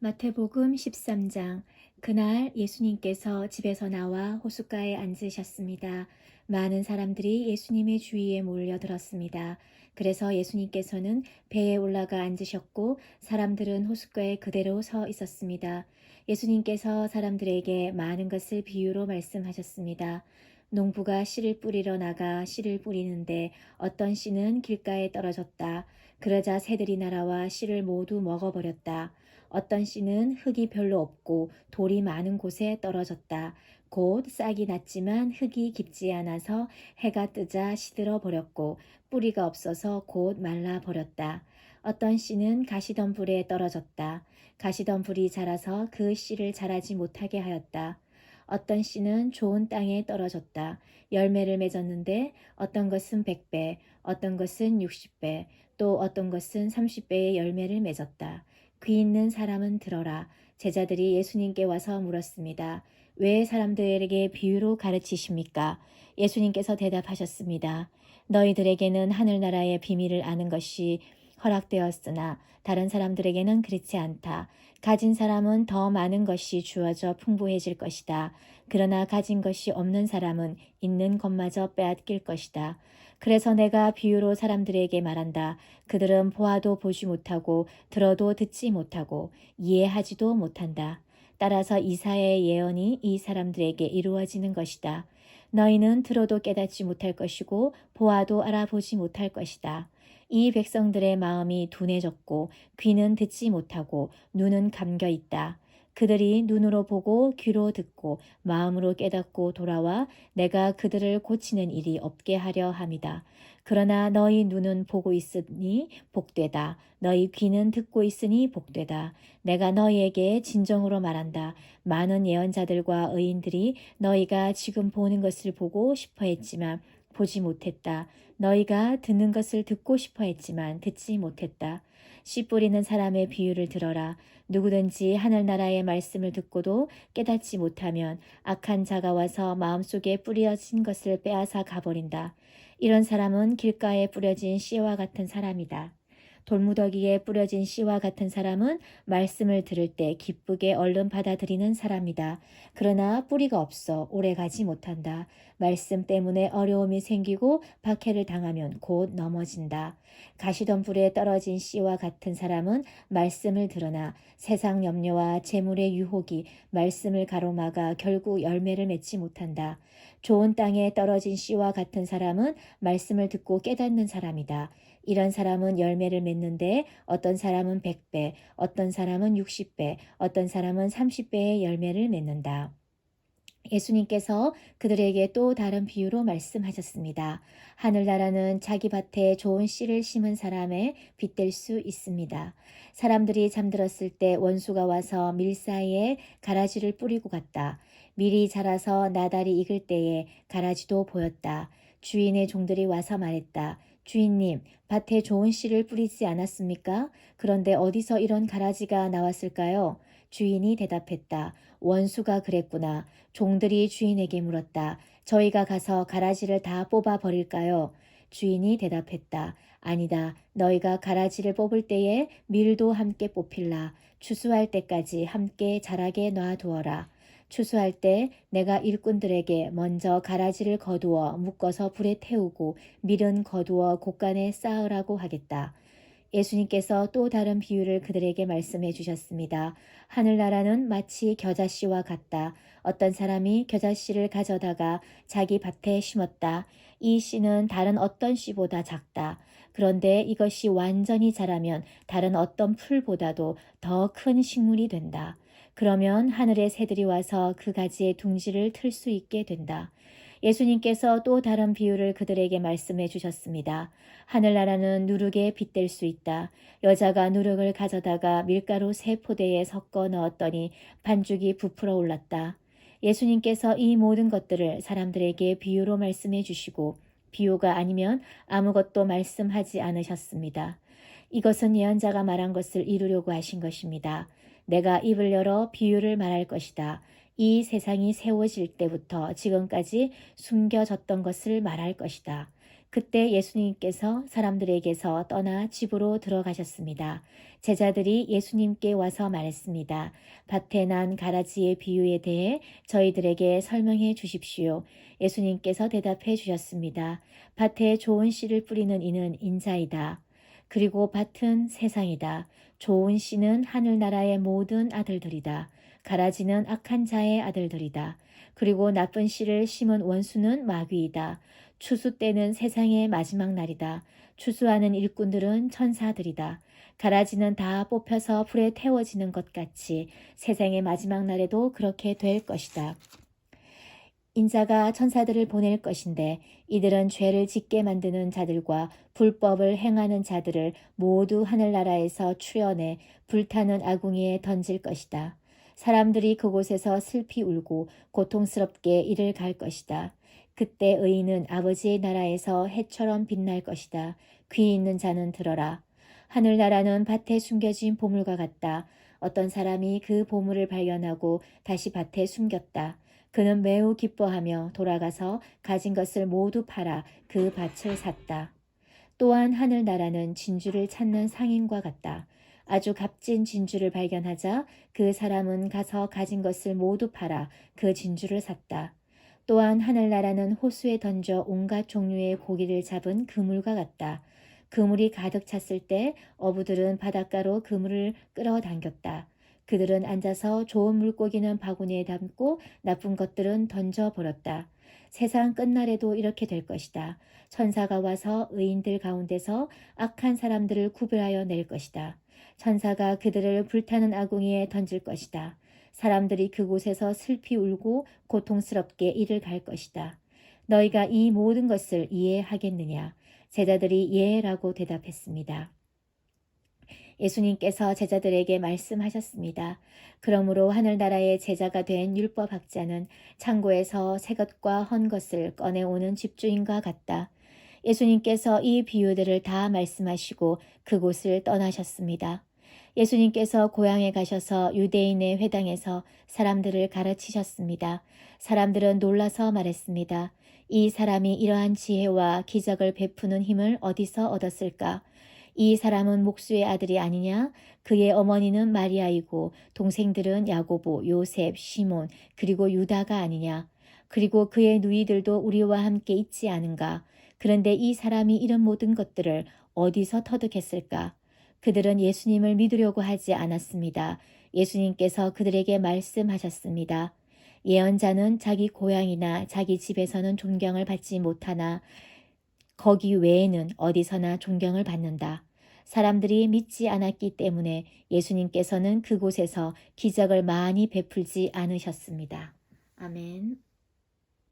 마태복음 13장. 그날 예수님께서 집에서 나와 호숫가에 앉으셨습니다. 많은 사람들이 예수님의 주위에 몰려들었습니다. 그래서 예수님께서는 배에 올라가 앉으셨고 사람들은 호숫가에 그대로 서 있었습니다. 예수님께서 사람들에게 많은 것을 비유로 말씀하셨습니다. 농부가 씨를 뿌리러 나가 씨를 뿌리는데 어떤 씨는 길가에 떨어졌다. 그러자 새들이 날아와 씨를 모두 먹어버렸다. 어떤 씨는 흙이 별로 없고 돌이 많은 곳에 떨어졌다. 곧 싹이 났지만 흙이 깊지 않아서 해가 뜨자 시들어 버렸고 뿌리가 없어서 곧 말라 버렸다. 어떤 씨는 가시덤불에 떨어졌다. 가시덤불이 자라서 그 씨를 자라지 못하게 하였다. 어떤 씨는 좋은 땅에 떨어졌다. 열매를 맺었는데 어떤 것은 100배, 어떤 것은 60배, 또 어떤 것은 30배의 열매를 맺었다. 귀 있는 사람은 들어라. 제자들이 예수님께 와서 물었습니다. 왜 사람들에게 비유로 가르치십니까? 예수님께서 대답하셨습니다. 너희들에게는 하늘나라의 비밀을 아는 것이 허락되었으나 다른 사람들에게는 그렇지 않다. 가진 사람은 더 많은 것이 주어져 풍부해질 것이다. 그러나 가진 것이 없는 사람은 있는 것마저 빼앗길 것이다. 그래서 내가 비유로 사람들에게 말한다. 그들은 보아도 보지 못하고 들어도 듣지 못하고 이해하지도 못한다. 따라서 이사야의 예언이 이 사람들에게 이루어지는 것이다. 너희는 들어도 깨닫지 못할 것이고 보아도 알아보지 못할 것이다. 이 백성들의 마음이 둔해졌고 귀는 듣지 못하고 눈은 감겨 있다. 그들이 눈으로 보고 귀로 듣고 마음으로 깨닫고 돌아와 내가 그들을 고치는 일이 없게 하려 함이다. 그러나 너희 눈은 보고 있으니 복되다. 너희 귀는 듣고 있으니 복되다. 내가 너희에게 진정으로 말한다. 많은 예언자들과 의인들이 너희가 지금 보는 것을 보고 싶어 했지만 보지 못했다. 너희가 듣는 것을 듣고 싶어 했지만 듣지 못했다. 씨 뿌리는 사람의 비유를 들어라. 누구든지 하늘나라의 말씀을 듣고도 깨닫지 못하면 악한 자가 와서 마음속에 뿌려진 것을 빼앗아 가버린다. 이런 사람은 길가에 뿌려진 씨와 같은 사람이다. 돌무더기에 뿌려진 씨와 같은 사람은 말씀을 들을 때 기쁘게 얼른 받아들이는 사람이다. 그러나 뿌리가 없어 오래 가지 못한다. 말씀 때문에 어려움이 생기고 박해를 당하면 곧 넘어진다. 가시덤불에 떨어진 씨와 같은 사람은 말씀을 들으나 세상 염려와 재물의 유혹이 말씀을 가로막아 결국 열매를 맺지 못한다. 좋은 땅에 떨어진 씨와 같은 사람은 말씀을 듣고 깨닫는 사람이다. 이런 사람은 열매를 맺는데 어떤 사람은 100배, 어떤 사람은 60배, 어떤 사람은 30배의 열매를 맺는다. 예수님께서 그들에게 또 다른 비유로 말씀하셨습니다. 하늘나라는 자기 밭에 좋은 씨를 심은 사람에 빗댈 수 있습니다. 사람들이 잠들었을 때 원수가 와서 밀 사이에 가라지를 뿌리고 갔다. 밀이 자라서 나달이 익을 때에 가라지도 보였다. 주인의 종들이 와서 말했다. 주인님, 밭에 좋은 씨를 뿌리지 않았습니까? 그런데 어디서 이런 가라지가 나왔을까요? 주인이 대답했다. 원수가 그랬구나. 종들이 주인에게 물었다. 저희가 가서 가라지를 다 뽑아 버릴까요? 주인이 대답했다. 아니다. 너희가 가라지를 뽑을 때에 밀도 함께 뽑힐라. 추수할 때까지 함께 자라게 놔두어라. 추수할 때 내가 일꾼들에게 먼저 가라지를 거두어 묶어서 불에 태우고 밀은 거두어 곳간에 쌓으라고 하겠다. 예수님께서 또 다른 비유를 그들에게 말씀해 주셨습니다. 하늘나라는 마치 겨자씨와 같다. 어떤 사람이 겨자씨를 가져다가 자기 밭에 심었다. 이 씨는 다른 어떤 씨보다 작다. 그런데 이것이 완전히 자라면 다른 어떤 풀보다도 더 큰 식물이 된다. 그러면 하늘의 새들이 와서 그 가지의 둥지를 틀 수 있게 된다. 예수님께서 또 다른 비유를 그들에게 말씀해 주셨습니다. 하늘나라는 누룩에 빗댈 수 있다. 여자가 누룩을 가져다가 밀가루 3포대에 섞어 넣었더니 반죽이 부풀어 올랐다. 예수님께서 이 모든 것들을 사람들에게 비유로 말씀해 주시고 비유가 아니면 아무것도 말씀하지 않으셨습니다. 이것은 예언자가 말한 것을 이루려고 하신 것입니다. 내가 입을 열어 비유를 말할 것이다. 이 세상이 세워질 때부터 지금까지 숨겨졌던 것을 말할 것이다. 그때 예수님께서 사람들에게서 떠나 집으로 들어가셨습니다. 제자들이 예수님께 와서 말했습니다. 밭에 난 가라지의 비유에 대해 저희들에게 설명해 주십시오. 예수님께서 대답해 주셨습니다. 밭에 좋은 씨를 뿌리는 이는 인자이다. 그리고 밭은 세상이다. 좋은 씨는 하늘나라의 모든 아들들이다. 가라지는 악한 자의 아들들이다. 그리고 나쁜 씨를 심은 원수는 마귀이다. 추수 때는 세상의 마지막 날이다. 추수하는 일꾼들은 천사들이다. 가라지는 다 뽑혀서 불에 태워지는 것 같이 세상의 마지막 날에도 그렇게 될 것이다. 인자가 천사들을 보낼 것인데 이들은 죄를 짓게 만드는 자들과 불법을 행하는 자들을 모두 하늘나라에서 추려내 불타는 아궁이에 던질 것이다. 사람들이 그곳에서 슬피 울고 고통스럽게 이를 갈 것이다. 그때 의인은 아버지의 나라에서 해처럼 빛날 것이다. 귀 있는 자는 들어라. 하늘나라는 밭에 숨겨진 보물과 같다. 어떤 사람이 그 보물을 발견하고 다시 밭에 숨겼다. 그는 매우 기뻐하며 돌아가서 가진 것을 모두 팔아 그 밭을 샀다. 또한 하늘나라는 진주를 찾는 상인과 같다. 아주 값진 진주를 발견하자 그 사람은 가서 가진 것을 모두 팔아 그 진주를 샀다. 또한 하늘나라는 호수에 던져 온갖 종류의 고기를 잡은 그물과 같다. 그물이 가득 찼을 때 어부들은 바닷가로 그물을 끌어당겼다. 그들은 앉아서 좋은 물고기는 바구니에 담고 나쁜 것들은 던져버렸다. 세상 끝날에도 이렇게 될 것이다. 천사가 와서 의인들 가운데서 악한 사람들을 구별하여 낼 것이다. 천사가 그들을 불타는 아궁이에 던질 것이다. 사람들이 그곳에서 슬피 울고 고통스럽게 이를 갈 것이다. 너희가 이 모든 것을 이해하겠느냐? 제자들이 예라고 대답했습니다. 예수님께서 제자들에게 말씀하셨습니다. 그러므로 하늘나라의 제자가 된 율법학자는 창고에서 새 것과 헌 것을 꺼내오는 집주인과 같다. 예수님께서 이 비유들을 다 말씀하시고 그곳을 떠나셨습니다. 예수님께서 고향에 가셔서 유대인의 회당에서 사람들을 가르치셨습니다. 사람들은 놀라서 말했습니다. 이 사람이 이러한 지혜와 기적을 베푸는 힘을 어디서 얻었을까? 이 사람은 목수의 아들이 아니냐? 그의 어머니는 마리아이고 동생들은 야고보, 요셉, 시몬, 그리고 유다가 아니냐? 그리고 그의 누이들도 우리와 함께 있지 않은가? 그런데 이 사람이 이런 모든 것들을 어디서 터득했을까? 그들은 예수님을 믿으려고 하지 않았습니다. 예수님께서 그들에게 말씀하셨습니다. 예언자는 자기 고향이나 자기 집에서는 존경을 받지 못하나 거기 외에는 어디서나 존경을 받는다. 사람들이 믿지 않았기 때문에 예수님께서는 그곳에서 기적을 많이 베풀지 않으셨습니다. 아멘.